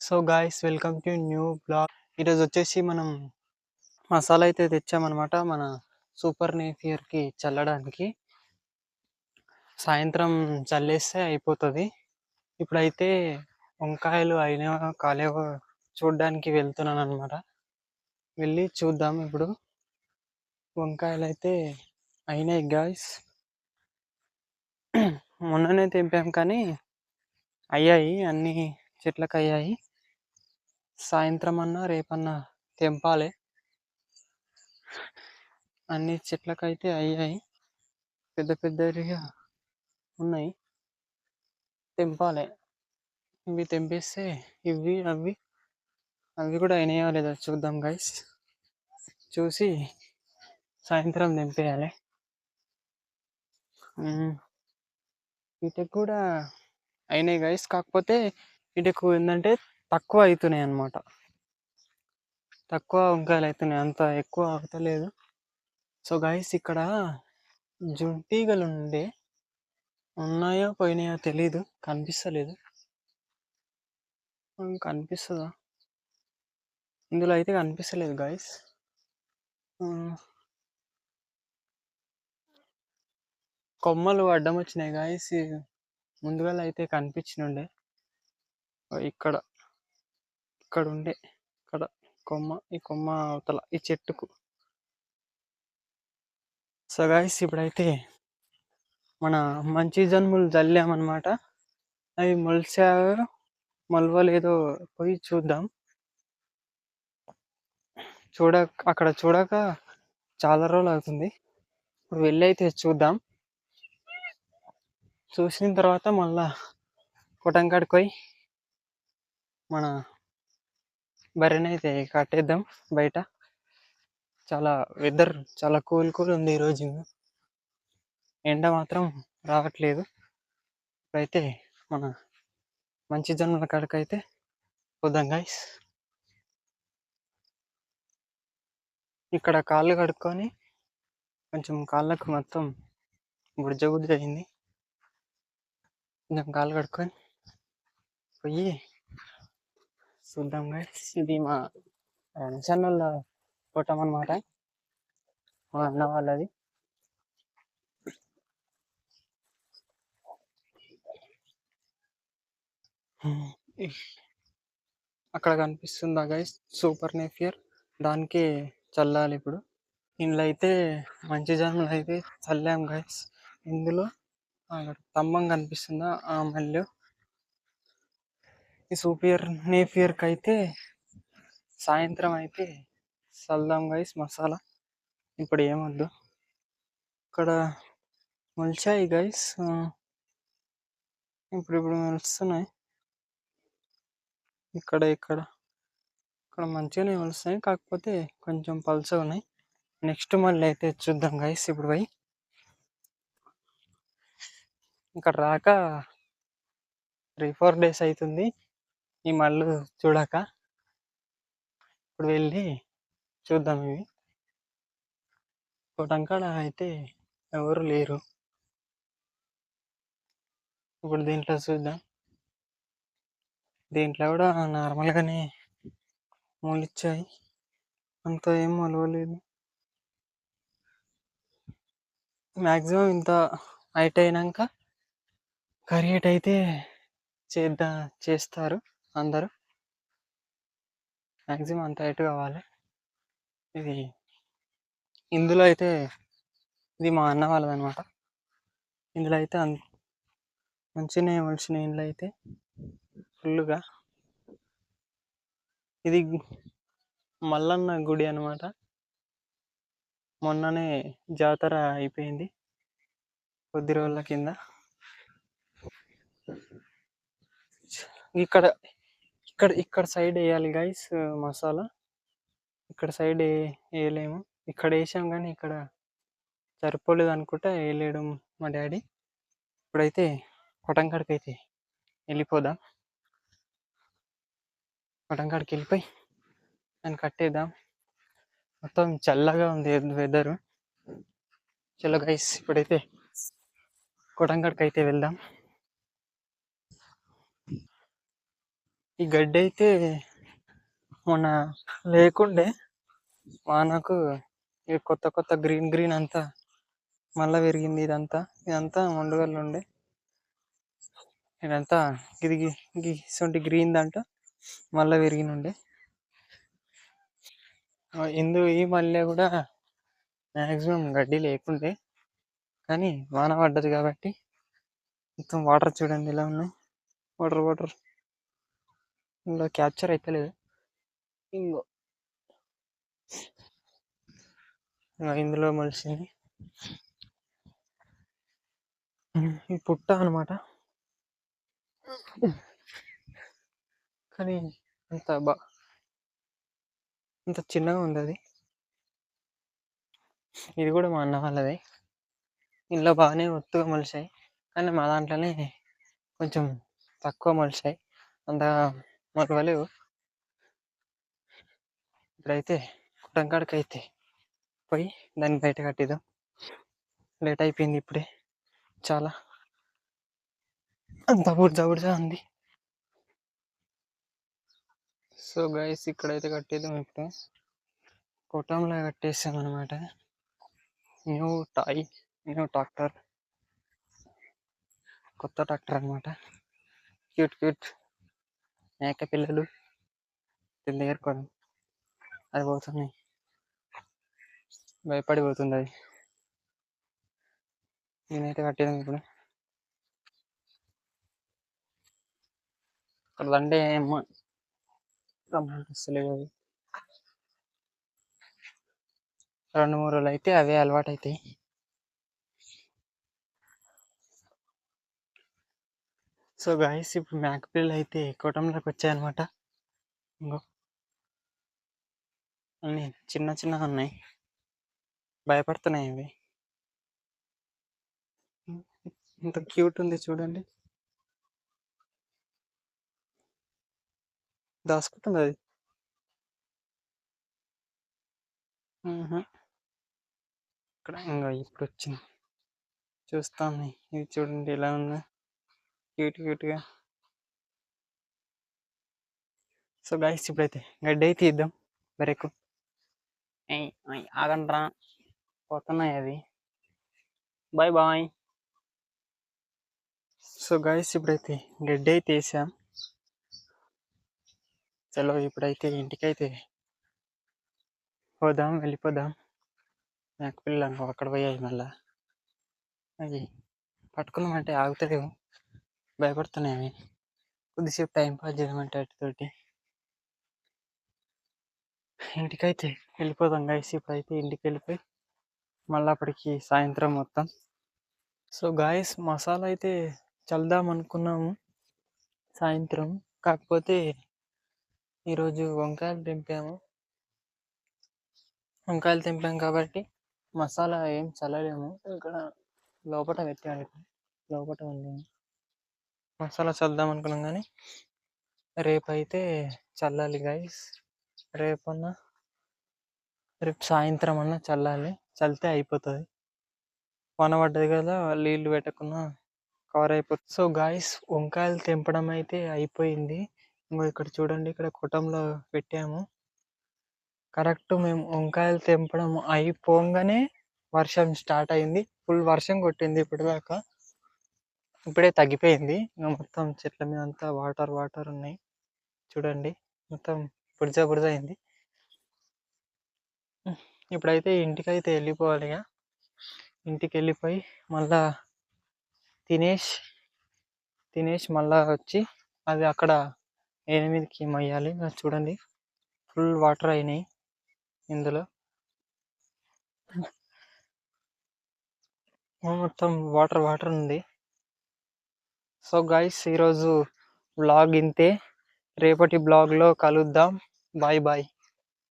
So guys welcome to new blog. ఈరోజు వచ్చేసి మనం మసాలా అయితే తెచ్చామన్నమాట మన సూపర్ నేఫియర్కి చల్లడానికి. సాయంత్రం చల్లేస్తే అయిపోతుంది. ఇప్పుడైతే వంకాయలు అయినా కాలేవో చూడడానికి వెళ్తున్నాను అనమాట. వెళ్ళి చూద్దాం. ఇప్పుడు వంకాయలు అయితే అయినాయి గాయ్స్. మొన్ననే తెంపాం కానీ అయ్యాయి, అన్ని చెట్లకు అయ్యాయి. సాయంత్రం అన్నా రేపన్నా తెంపాలి. అన్ని చెట్లకైతే అయ్యాయి, పెద్ద పెద్దగా ఉన్నాయి, తెంపాలి. ఇవి తెంపేస్తే ఇవి అవి అవి కూడా అయినాయో లేదో చూద్దాం గైస్. చూసి సాయంత్రం తెంపేయాలి. వీటికి కూడా అయినాయి గైస్, కాకపోతే వీటికి ఏంటంటే తక్కువ అవుతున్నాయి అన్నమాట. తక్కువ వంకాయలు అవుతున్నాయి, అంత ఎక్కువ అవుతలేదు. సో గైస్ ఇక్కడ జుంటీగలు ఉండే ఉన్నాయో పోయినాయో తెలీదు, కనిపిస్తలేదు. కనిపిస్తుందా? ఇందులో అయితే కనిపిస్తలేదు గైస్. కొమ్మలు అడ్డం వచ్చినాయి గాయస్. ముందుగా అయితే కనిపించినుండే ఇక్కడ ఇక్కడ ఉండే ఇక్కడ కొమ్మ, ఈ కొమ్మ అవతల ఈ చెట్టుకు. సో గాయస్ ఇప్పుడైతే మన మంచి జన్ములు జల్లామన్నమాట. అవి మొలిచాయో మొలవలేదో పోయి చూద్దాం. అక్కడ చూడక చాలా రోజులు అవుతుంది. ఇప్పుడు వెళ్ళి అయితే చూద్దాం. చూసిన తర్వాత మళ్ళా కొట్టంకాడికి పోయి మన బర్రెని అయితే కట్టేద్దాం బయట. చాలా వెదర్ చాలా కూల్ ఉంది ఈరోజు. ఎండ మాత్రం రావట్లేదు. ఇప్పుడైతే మన మంచి జన్మల కాడికైతే పోదాం గైస్. ఇక్కడ కాళ్ళు కడుక్కొని కొంచెం కాళ్ళకు మొత్తం గుజ్జ అయింది. కొంచెం కాళ్ళు కడుక్కొని పోయి చూద్దాం గైస్. ఇది మా ఛానల్ తోటం అన్నమాట, మా అన్న వాళ్ళది. అక్కడ కనిపిస్తుందా గైస్ సూపర్ నేఫియర్, దానికి చల్లాలి ఇప్పుడు. ఇందులో అయితే మంచి జన్మలు అయితే చల్లాం గైస్. ఇందులో స్తంభం కనిపిస్తుందా, మళ్ళీ ఈ సూపర్ నేఫియర్కి అయితే సాయంత్రం అయితే చల్దాం గైస్ మసాలా. ఇప్పుడు ఏమొద్దు. ఇక్కడ మొలిచాయి గైస్, ఇప్పుడు మొలుస్తున్నాయి. ఇక్కడ ఇక్కడ మంచిగానే మొలుస్తున్నాయి, కాకపోతే కొంచెం పల్చగా ఉన్నాయి. నెక్స్ట్ మళ్ళీ అయితే చూద్దాం గైస్. ఇప్పుడు పోయి ఇక్కడ రాక 3-4 days అవుతుంది ఈ మళ్ళు చూడక. ఇప్పుడు వెళ్ళి చూద్దాం. ఇవి కోటంకాడ అయితే ఎవరు లేరు. ఇప్పుడు దీంట్లో చూద్దాం. దీంట్లో కూడా నార్మల్గానే మొలిచాయి, అంత ఏం మొలవలేదు. మ్యాక్సిమం ఇంత హైట్ అయినాక కరియేట్ అయితే చేస్తారు అందరూ. మ్యాక్సిమం అంత హైట్ కావాలి. ఇది ఇందులో అయితే ఇది మా అన్న వాళ్ళది అనమాట. ఇందులో అయితే మంచిగానే మొలిచినాయి. ఇందులో అయితే ఫుల్గా. ఇది మల్లన్న గుడి అనమాట. మొన్ననే జాతర అయిపోయింది కొద్ది రోజుల కింద. ఇక్కడ ఇక్కడ ఇక్కడ సైడ్ వేయాలి గైస్ మసాలా. ఇక్కడ సైడ్ వేయలేము. ఇక్కడ వేసాం కానీ ఇక్కడ సరిపోలేదు అనుకుంటా, వేయలేడు మా డాడీ. ఇప్పుడైతే కొట్టంకాడికి అయితే వెళ్ళిపోదాం. కొట్టంకాడికి వెళ్ళిపోయి దాన్ని కట్టేద్దాం. మొత్తం చల్లగా ఉంది వెదరు. చలో గైస్ ఇప్పుడైతే కొట్టంకాడికి అయితే వెళ్దాం. ఈ గడ్డి అయితే మొన్న లేకుండే వానకు కొత్త కొత్త గ్రీన్ గ్రీన్ అంతా మళ్ళా పెరిగింది. ఇదంతా మొండుగల్లు ఉండే. ఇదంతా ఇది ఇటువంటి గ్రీన్ దాంట మళ్ళా పెరిగినుండే. ఈ మళ్ళీ కూడా మ్యాక్సిమం గడ్డి లేకుండే, కానీ వాన పడ్డది కాబట్టి మొత్తం వాటర్ చూడండి ఎలా ఉన్నాయి. వాటర్ ఇందులో క్యాప్చర్ అవుతలేదు. ఇందులో మలిసింది ఈ పుట్ట అనమాట. కానీ అంత చిన్నగా ఉంది అది. ఇది కూడా మా అన్న వాళ్ళది. ఇంట్లో బాగానే ఒత్తుగా మొలిసాయి, కానీ మా దాంట్లోనే కొంచెం తక్కువ మొలిసాయి, అంత మొలవలేవు. ఇప్పుడైతే కుట్టంకాడికి అయితే పోయి దాన్ని బయట కట్టిద్దాం. లేట్ అయిపోయింది ఇప్పుడే చాలా, అంత బుడ్జా ఉంది. సో గైస్ ఇక్కడైతే కట్టేద్దాం. ఇప్పుడు కొట్టంలో కట్టేసాం అనమాట. న్యూ ట్రాక్టర్, కొత్త ట్రాక్టర్ అనమాట. క్యూట్ మేక పిల్లలు దగ్గరకొని అది పోతున్నాయి, భయపడిపోతుంది అది. నేనైతే కట్టేదాం ఇప్పుడు. ఇక్కడ దండే ఏమో వస్తలేవు అవి. 2-3 రోజులు అయితే అవే అలవాటు అవుతాయి. సో గాయస్ ఇప్పుడు మేక పిల్లలు అయితే కొట్టంలోకి వచ్చాయన్నమాట. ఇంకో అన్నీ చిన్నగా ఉన్నాయి, భయపడుతున్నాయి అవి. ఇంత క్యూట్ ఉంది చూడండి, దాచుకుంటుంది అది. ఇక్కడ ఇంకా ఇప్పుడు వచ్చింది, చూస్తాను. ఇది చూడండి ఎలా ఉందో, క్యూట్గా. సో గాయస్ ఇప్పుడైతే గడ్డి అయితే ఇద్దాం. బరెక్కు ఆగండ్రా, పోతున్నాయి అవి. బాయ్. సో గాయస్ ఇప్పుడైతే గడ్డి అయితే వేసాం. చలో ఇప్పుడైతే ఇంటికైతే వెళ్ళిపోదాం. మేకపిల్లలు అక్కడ పోయాయి, మళ్ళా అవి పట్టుకున్నామంటే ఆగుతలేవు, భయపడుతున్నాయి అవి. కొద్దిసేపు టైం పాస్ చేయమంటే వాటితోటి. ఇంటికైతే వెళ్ళిపోదాం గాయస్. ఇప్పుడైతే ఇంటికి వెళ్ళిపోయి మళ్ళీ అప్పటికి సాయంత్రం మొత్తం. సో గాయస్ మసాలా అయితే చల్దాం అనుకున్నాము సాయంత్రం, కాకపోతే ఈరోజు వంకాయలు తెంపాం కాబట్టి మసాలా ఏం చల్లలేము. ఇక్కడ లోపల పెట్టాడు, లోపల ఉంది. మసాలా చల్దాం అనుకున్నాం కానీ రేపైతే చల్లాలి గాయస్. రేపు సాయంత్రం అన్నా చల్లాలి, చల్లితే అయిపోతుంది. వాన పడ్డది కదా, నీళ్ళు పెట్టకుండా కవర్ అయిపోతుంది. సో గాయస్ వంకాయలు తెంపడం అయితే అయిపోయింది. ఇంకో ఇక్కడ చూడండి, ఇక్కడ కుటంలో పెట్టాము. కరెక్ట్ మేము వంకాయలు తెంపడం అయిపోగానే వర్షం స్టార్ట్ అయింది. ఫుల్ వర్షం కొట్టింది ఇప్పటిదాకా. ఇప్పుడే తగ్గిపోయింది. ఇంకా మొత్తం చెట్ల మీద అంతా వాటర్ ఉన్నాయి చూడండి, మొత్తం బురద అయింది. ఇప్పుడైతే ఇంటికైతే వెళ్ళిపోవాలి. ఇక ఇంటికి వెళ్ళిపోయి మళ్ళా తినేసి మళ్ళా వచ్చి అది అక్కడ 8కి మొయ్యాలి. చూడండి ఫుల్ వాటర్ అయినాయి ఇందులో, మొత్తం వాటర్ ఉంది. సో గైస్ ఈరోజు బ్లాగ్ ఇంతే, రేపటి బ్లాగ్లో కలుద్దాం. బాయ్.